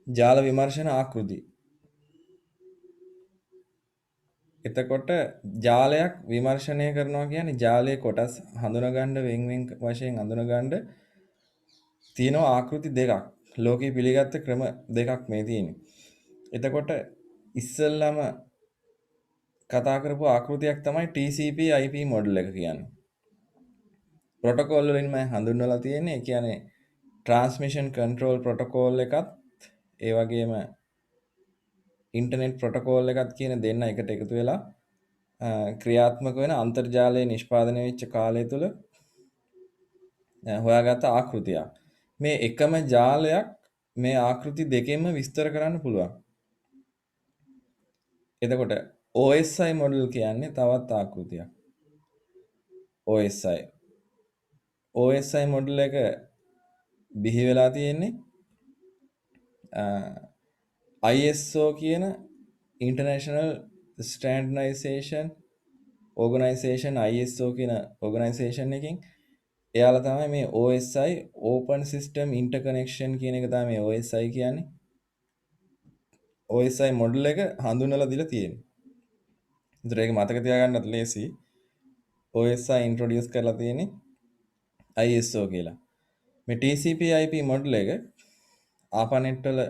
ජාල විමර්ශන ආකෘති. එතකොට ජාලයක් විමර්ශනය කරනවා කියන්නේ ජාලයේ කොටස් හඳුනගන්න වෙන් වෙන් වශයෙන් හඳුනගන්න තියෙනවා ආකෘති දෙකක්. ලෝකේ පිළිගත්ත ක්‍රම දෙකක් මේ තියෙන්නේ. එතකොට ඉස්සෙල්ලාම කතා කරපු ආකෘතියක් තමයි TCP/IP මොඩල් එක කියන්නේ. ප්‍රොටෝකෝල් වලින් මම හඳුන්වලා තියෙන්නේ. ඒ කියන්නේ ට්‍රාන්ස්මිෂන් කන්ට්‍රෝල් ප්‍රොටෝකෝල් එකත් ඒ වගේම ඉන්ටර්නෙට් ප්‍රොටෝකෝල් එකත් කියන දෙන්න එකට එකතු වෙලා ක්‍රියාත්මක වෙන අන්තර්ජාලය නිෂ්පාදනය වෙච්ච කාලය තුල හොයාගත්ත ආකෘතියක්. මේ එකම ජාලයක් මේ ආකෘති දෙකෙන්ම විස්තර කරන්න පුළුවන්. එතකොට OSI මොඩල් කියන්නේ තවත් ආකෘතියක්. OSI. OSI මොඩල් එක බිහි වෙලා තියෙන්නේ ISO කියන International Standardization Organization ISO කියන organization එකකින් එයාලා තමයි මේ OSI Open System Interconnection කියන එක තමයි මේ OSI කියන්නේ. OSI මොඩල් එක හඳුන්වලා දීලා තියෙන්නේ. ඒතර ඒක මතක තියාගන්නත් ලේසි. OSI introduce කරලා තියෙන්නේ ISO කියලා. මේ TCP/IP මොඩල් එක ආපනෙට් වල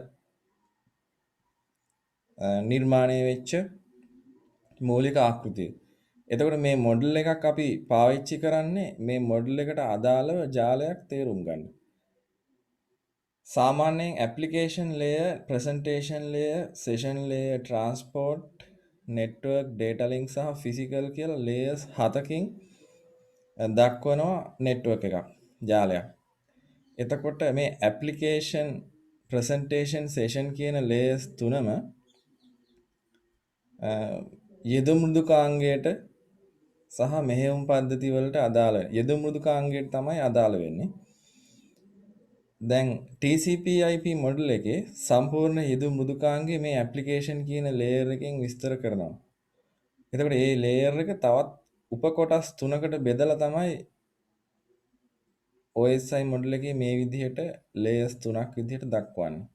නිර්මාණය වෙච්ච මූලික ආකෘතිය. එතකොට මේ මොඩල් එකක් අපි පාවිච්චි කරන්නේ මේ මොඩල් එකට අදාළව ජාලයක් තේරුම් ගන්න. සාමාන්‍යයෙන් application layer, presentation layer, session layer, transport, network, data link සහ physical කියලා layers 7කින් දක්වනවා network එකක්, ජාලයක්. එතකොට මේ application, presentation, session කියන layers තුනම යෙදුම් මෘදුකාංගයට සහ මෙහෙයුම් පද්ධති වලට අදාළ යෙදුම් මෘදුකාංගයට තමයි අදාළ වෙන්නේ. දැන් TCP/IP මොඩල් එකේ සම්පූර්ණ යෙදුම් මෘදුකාංගය මේ ඇප්ලිකේෂන් කියන ලේයර් එකෙන් විස්තර කරනවා. එතකොට මේ ලේයර් එක තවත් උපකොටස් තුනකට බෙදලා තමයි OSI මොඩල් එකේ මේ විදිහට ලේයර්ස් තුනක් විදිහට දක්වන්නේ.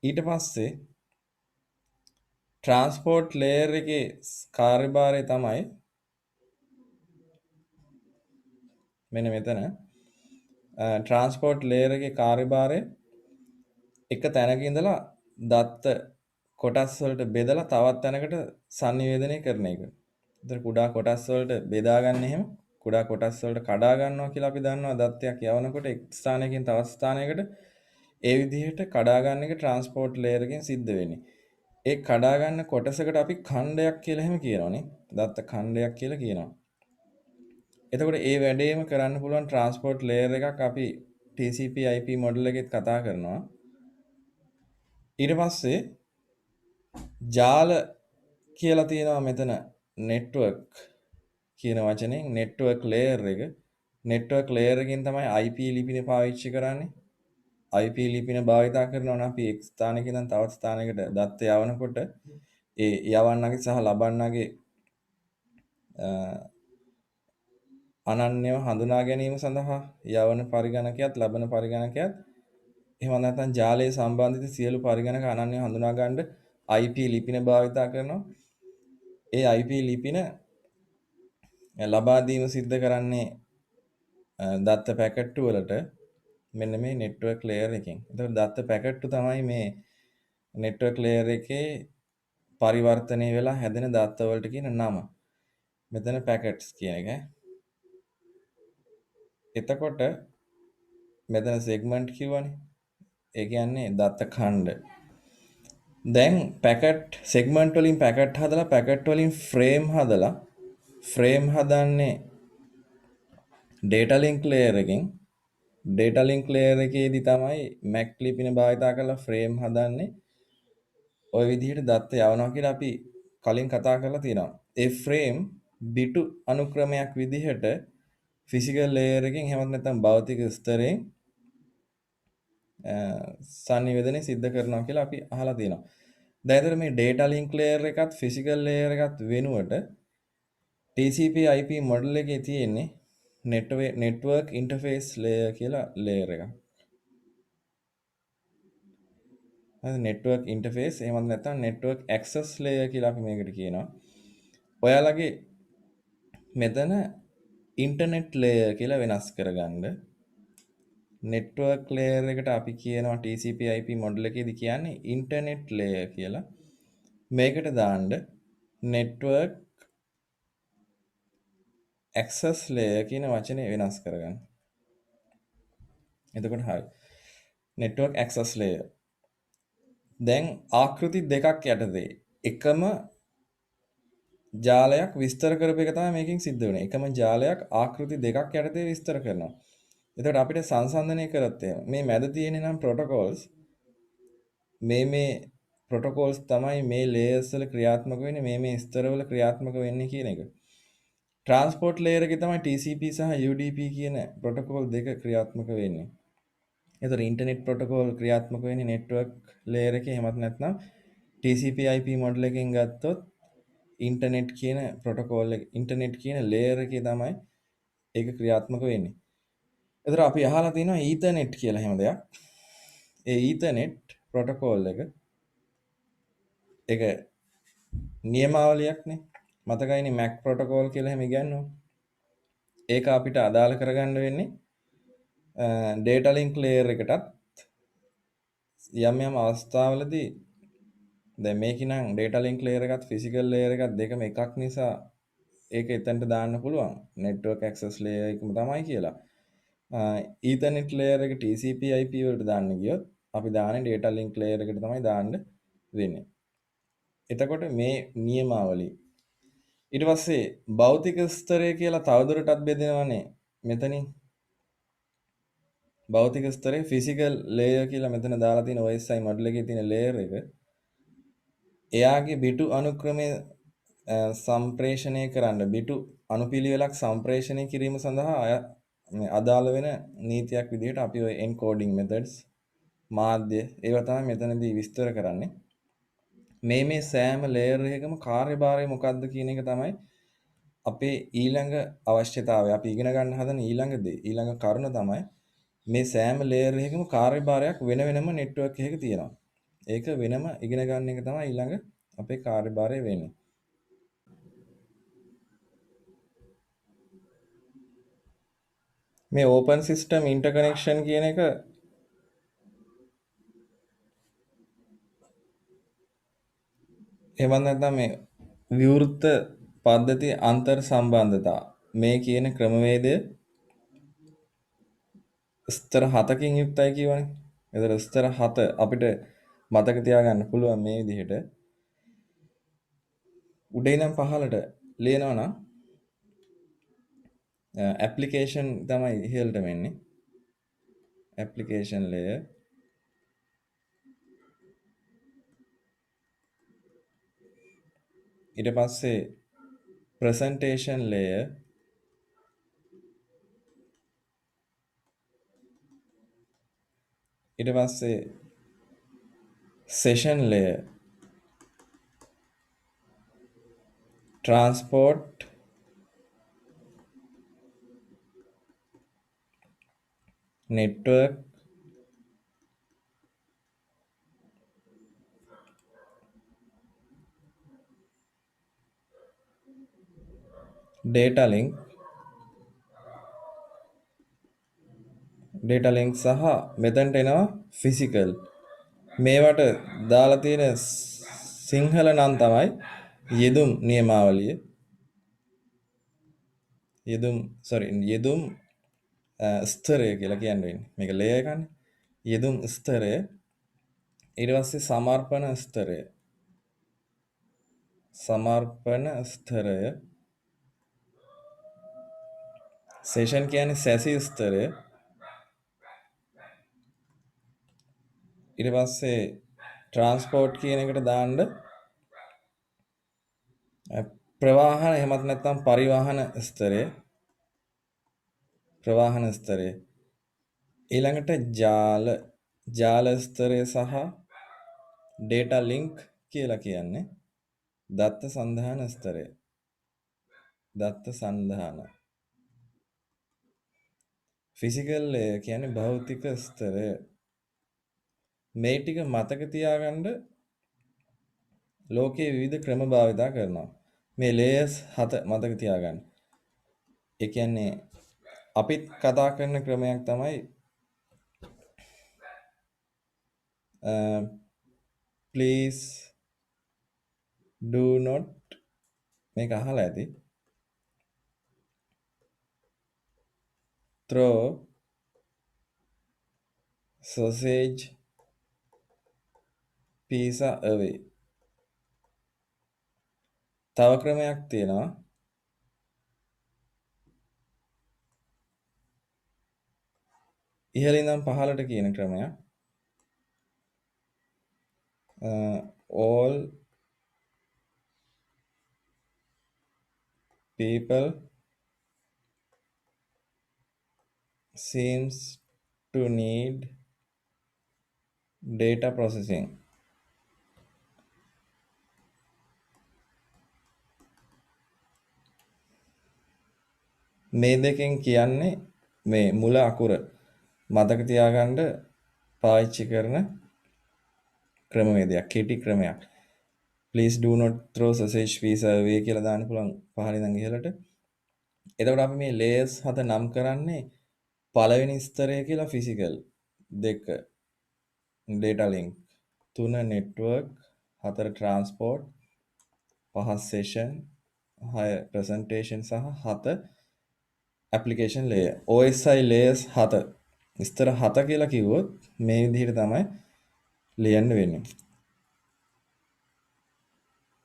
ඊට පස්සේ ට්‍රාන්ස්පෝර්ට් ලේයර් එකේ කාර්යභාරය තමයි මෙන්න මෙතන ට්‍රාන්ස්පෝර්ට් ලේයර් එකේ කාර්යභාරය එක තැනක ඉඳලා දත්ත කොටස් වලට බෙදලා තවත් තැනකට sannivedanaya කරන එක. ඒතර කුඩා කොටස් වලට බෙදා ගන්න එහෙම කුඩා කොටස් වලට කඩා ගන්නවා කියලා අපි දන්නවා දත්තයක් යවනකොට එක් ස්ථානයකින් තවත් ස්ථානයකට ඒ විදිහට කඩා ගන්න එක ට්‍රාන්ස්පෝර්ට් ලේයර් එකෙන් සිද්ධ වෙන්නේ. ඒ කඩා ගන්න කොටසකට අපි ඛණ්ඩයක් කියලා එහෙම කියනවනේ. දත්ත ඛණ්ඩයක් කියලා කියනවා. එතකොට ඒ වැඩේම කරන්න පුළුවන් ට්‍රාන්ස්පෝර්ට් ලේයර් එකක් අපි TCP/IP මොඩල් එකෙත් කතා කරනවා. ඊට පස්සේ ජාල කියලා තියෙනවා මෙතන network කියන වචනෙන් network layer එක. network layer එකෙන් තමයි IP ලිපින පාවිච්චි කරන්නේ. IP ලිපින භාවිතා කරනවා නම් අපි එක් ස්ථානයක ඉඳන් තවත් ස්ථානයකට දත්ත යවනකොට ඒ යවන්නගේ සහ ලබන්නගේ අනන්‍යව හඳුනා ගැනීම සඳහා යවන පරිගණකයත් ලබන පරිගණකයත් එහෙම නැත්නම් ජාලයේ සම්බන්ධිත සියලු පරිගණක අනන්‍යව හඳුනා ගන්න IP ලිපින භාවිතා කරනවා. ඒ IP ලිපින ලබා දීම සිද්ධ කරන්නේ දත්ත පැකට්ටු වලට මෙන්න මේ network layer එකෙන්. එතකොට දත්ත පැකට්ටු තමයි මේ network layer එකේ පරිවර්තනය වෙලා හැදෙන දත්ත වලට කියන නම. මෙතන packets කියන එක. එතකොට මෙතන segment කියවනේ. ඒ කියන්නේ දත්ත ඛණ්ඩ. දැන් පැකට් segment වලින් පැකට් හදලා පැකට් වලින් frame හදලා frame හදන්නේ data link layer එකෙන්. data link layer එකේදී තමයි MAC ලිපින භාවිතා කරලා frame හදන්නේ. ওই විදිහට දත්ත යවනවා කියලා අපි කලින් කතා කරලා තියෙනවා. ඒ frame බිටු අනුක්‍රමයක් විදිහට physical layer එකෙන් එහෙමත් නැත්නම් භෞතික ස්තරයෙන් sannivedana සිද්ධ කරනවා කියලා අපි අහලා තියෙනවා. දැන් ඒතර මේ data link layer එකත් physical layer එකත් වෙනුවට TCP/IP මොඩල් එකේ තියෙන්නේ network interface layer කියලා layer එකක්. හරි network interface එහෙමත් නැත්නම් network access layer කියලා අපි මේකට කියනවා. ඔයාලගේ මෙතන internet layer කියලා වෙනස් කරගන්න. network layer එකට අපි කියනවා TCP/IP model එකේදී කියන්නේ internet layer කියලා. මේකට දාන්න network access layer කියන වචනේ වෙනස් කරගන්න. එතකොට හරි. network access layer. දැන් ආකෘති දෙකක් යටතේ එකම ජාලයක් විස්තර කරපු එක තමයි මේකෙන් සිද්ධ වෙන්නේ. එකම ජාලයක් ආකෘති දෙකක් යටතේ විස්තර කරනවා. එතකොට අපිට සංසන්දනය කරත් මේ මැද තියෙන නම් protocols මේ protocols තමයි මේ layers වල ක්‍රියාත්මක වෙන්නේ මේ ස්තරවල ක්‍රියාත්මක වෙන්නේ කියන එක. transport layer එකේ තමයි TCP සහ UDP කියන protocol දෙක ක්‍රියාත්මක වෙන්නේ. එතකොට internet protocol ක්‍රියාත්මක වෙන්නේ network layer එකේ එහෙමත් නැත්නම් TCP/IP model එකෙන් ගත්තොත් internet කියන protocol එක internet කියන layer එකේ තමයි ඒක ක්‍රියාත්මක වෙන්නේ. එතකොට අපි අහලා තියෙනවා ethernet කියලා හැම දෙයක්. ඒ ethernet protocol එක නියමාවලියක්නේ. මතකයිනේ MAC protocol කියලා හැම ඉගෙනුවා. ඒක අපිට අදාළ කරගන්න වෙන්නේ data link layer එකටත් යම් අවස්ථාවලදී දැන් මේකේ නම් data link layer එකත් physical layer එකත් දෙකම එකක් නිසා ඒක එතනට දාන්න පුළුවන් network access layer එකම තමයි කියලා. ethernet layer එක TCP/IP වලට දාන්න ගියොත් අපි දාන්නේ data link layer එකට තමයි දාන්න වෙන්නේ. එතකොට මේ නියමාවලිය ඊට පස්සේ භෞතික ස්තරය කියලා තවදුරටත් බෙදෙනවනේ මෙතනින් භෞතික ස්තරය physical layer කියලා මෙතන දාලා තියෙන OSI model එකේ තියෙන layer එක එයාගේ බිටු අනුක්‍රමය සම්ප්‍රේෂණය කරන්න බිටු අනුපිළිවෙලක් සම්ප්‍රේෂණය කිරීම සඳහා අදාළ වෙන නීතියක් විදිහට අපි ඔය encoding methods මාධ්‍ය ඒවා තමයි මෙතනදී විස්තර කරන්නේ. මේ සෑම layer එකකම කාර්යභාරය මොකක්ද කියන එක තමයි අපේ ඊළඟ අවශ්‍යතාවය. අපි ඉගෙන ගන්න හදන ඊළඟ කරුණ තමයි මේ සෑම layer එකකම කාර්යභාරයක් වෙන වෙනම network එකක තියෙනවා. ඒක වෙනම ඉගෙන ගන්න එක තමයි ඊළඟ අපේ කාර්යභාරය වෙන්නේ. මේ open system interconnection කියන එක එහෙම නැත්නම් මේ විවෘත පද්ධති අන්තර් සම්බන්ධතා මේ කියන ක්‍රමවේදය ස්තර 7කින් යුක්තයි කියවනේ. ඒතර ස්තර 7 අපිට මතක තියාගන්න පුළුවන් මේ විදිහට. උඩේ ඉඳන් පහළට ලියනවා නම් application තමයි ඉහළට වෙන්නේ. application layer ඊට පස්සේ presentation layer ඊට පස්සේ session layer transport network data link සහ මෙතනට එනවා physical මේවට දාලා තියෙන සිංහල නම් තමයි යෙදුම් නියමාවලිය යෙදුම් ස්තරය කියලා කියන්නේ මේක layer එකනේ යෙදුම් ස්තරය ඊට පස්සේ සමර්පණ ස්තරය session කියන්නේ සැසි ස්තරය ඊට පස්සේ transport කියන එකට දාන්න ප්‍රවාහන එහෙමත් නැත්නම් පරිවාහන ස්තරය ඊළඟට ජාල ස්තරය සහ data link කියලා කියන්නේ දත්ත සන්ධාන physical layer කියන්නේ භෞතික ස්තරය මේ ටික මතක තියාගන්න ලෝකයේ විවිධ ක්‍රම භාවිතා කරනවා. මේ ලේයර්ස් 7 මතක තියාගන්න. ඒ කියන්නේ අපිත් කතා කරන ක්‍රමයක් තමයි please do not මේක අහලා ඇති. throw sausage pizza away. තව ක්‍රමයක් තියෙනවා. ඉහළින් ඉඳන් පහළට කියන ක්‍රමයක්. all people seems to need data processing. මේ දෙකෙන් කියන්නේ මේ මුල අකුර මතක තියාගන්න පාවිච්චි කරන ක්‍රමවේදයක්, කෙටි ක්‍රමයක්. please do not throw sausage pizza away කියලා දාන්න පුළුවන් පහළින් ඉඳන් ඉහළට. එතකොට අපි මේ layers 7 නම් කරන්නේ පළවෙනි ස්තරය කියලා physical, 2 data link, 3 network, 4 transport, 5 session, 6 presentation සහ 7 application layer. OSI layers 7 ස්තර 7 කියලා කිව්වොත් මේ විදිහට තමයි ලියන්න වෙන්නේ.